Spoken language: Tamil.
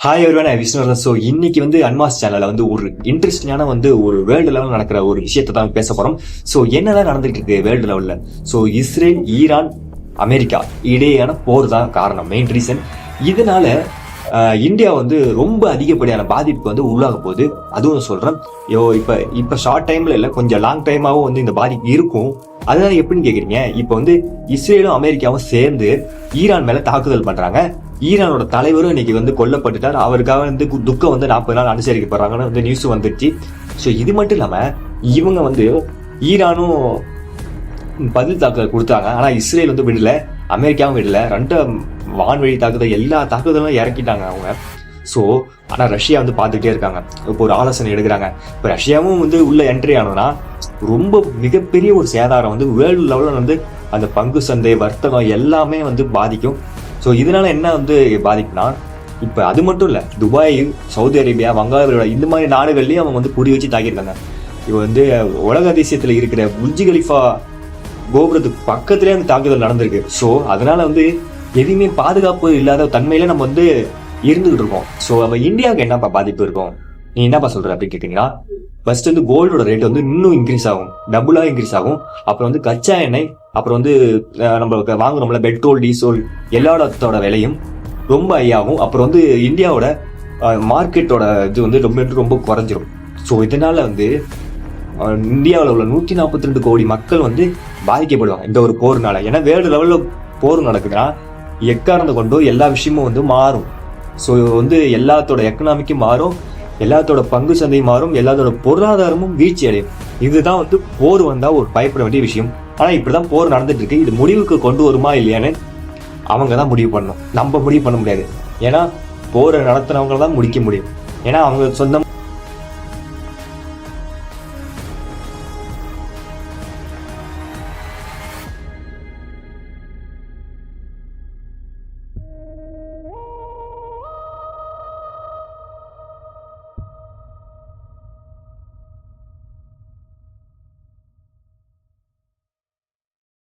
Hi everyone, Vishnuvardhan. ஸோ இன்னைக்கு அன்மாஸ் சேனல்ல ஒரு இன்ட்ரெஸ்டிங்கான ஒரு வேர்ல்டு லெவலில் நடக்கிற ஒரு விஷயத்தை தான் பேச போறோம். ஸோ என்னதான் நடந்துட்டு இருக்கு வேர்ல்டு லெவலில்? ஸோ இஸ்ரேல், ஈரான், அமெரிக்கா இடையேயான போர் தான் காரணம், மெயின் ரீசன். இதனால இந்தியா ரொம்ப அதிகப்படியான பாதிப்புக்கு உள்ளாக போகுது. அதுவும் சொல்றேன், இப்ப ஷார்ட் டைம்ல இல்ல, கொஞ்சம் லாங் டைமாவும் இந்த பாதிப்பு இருக்கும். அதனால எப்படின்னு கேக்குறீங்க, இப்ப இஸ்ரேலும் அமெரிக்காவும் சேர்ந்து ஈரான் மேல தாக்குதல் பண்றாங்க. ஈரானோட தலைவரும் இன்னைக்கு கொல்லப்பட்டுட்டார். அவருக்காக துக்கம் 40 நாள் அனுசரிக்கப்படுறாங்கன்னு நியூஸ் வந்துருச்சு. ஸோ இது மட்டும் இல்லாம இவங்க ஈரானும் பதில் தாக்குதல் கொடுத்தாங்க. ஆனா இஸ்ரேல் விடல, அமெரிக்காவும் விடல. ரெண்டு வான்வழி தாக்குதல், எல்லா தாக்குதலும் இறக்கிட்டாங்க அவங்க. ஸோ ஆனா ரஷ்யா பார்த்துக்கிட்டே இருக்காங்க. இப்போ ஒரு ஆலோசனை எடுக்கிறாங்க. இப்போ ரஷ்யாவும் உள்ள என்ட்ரி ஆனோம்னா ரொம்ப மிகப்பெரிய ஒரு சேதாரம் வேர்ல்டு லெவலில் அந்த பங்கு சந்தை, வர்த்தகம் எல்லாமே பாதிக்கும். ஸோ இதனால என்ன பாதிப்புனா, இப்போ அது மட்டும் இல்லை, துபாய், சவுதி அரேபியா, வங்காள இந்த மாதிரி நாடுகள்லையும் அவங்க குறி வச்சு தாக்கியிருக்காங்க. இப்போ உலக அதிசயத்தில் இருக்கிற புர்ஜ் கலிஃபா கோபுரத்துக்கு பக்கத்துலேயே அந்த தாக்குதல் நடந்திருக்கு. ஸோ அதனால எதுவுமே பாதுகாப்பு இல்லாத தன்மையில நம்ம இருந்துகிட்டு இருக்கோம். ஸோ நம்ம இந்தியாவுக்கு என்னப்பா பாதிப்பு இருக்கும், நீ என்னப்பா சொல்ற அப்படின்னு கேட்டீங்கன்னா, ஃபர்ஸ்ட் கோல்டோட ரேட் இன்னும் இன்க்ரீஸ் ஆகும், டபுளா இன்க்ரீஸ் ஆகும். அப்புறம் கச்சா எண்ணெய், அப்புறம் நம்மளுக்கு வாங்குறோம்ல பெட்ரோல், டீசல் எல்லாத்தோட விலையும் ரொம்ப ஹை ஆகும். அப்புறம் இந்தியாவோட மார்க்கெட்டோட இது ரொம்ப குறைஞ்சிரும். ஸோ இதனால இந்தியாவில் உள்ள 142 கோடி மக்கள் பாதிக்கப்படுவாங்க இந்த ஒரு போர்னால. ஏன்னா வேர்ல்டு லெவலில் போர் நடக்குதுன்னா எக்காரணத்தை கொண்டோ எல்லா விஷயமும் மாறும். ஸோ எல்லாத்தோட எக்கனாமிக்கும் மாறும், எல்லாத்தோட பங்கு சந்தையும் மாறும், எல்லாத்தோட பொருளாதாரமும் வீழ்ச்சி அடையும். இதுதான் போர் வந்தா ஒரு பயப்பட வேண்டிய விஷயம். ஆனா இப்படிதான் போர் நடந்துட்டு இருக்கு. இது முடிவுக்கு கொண்டு வருமா இல்லையான்னு அவங்க தான் முடிவு பண்ணணும், நம்ம முடிவு பண்ண முடியாது. ஏன்னா போரை நடத்துனவங்க தான் முடிக்க முடியும். ஏன்னா அவங்க சொந்தம்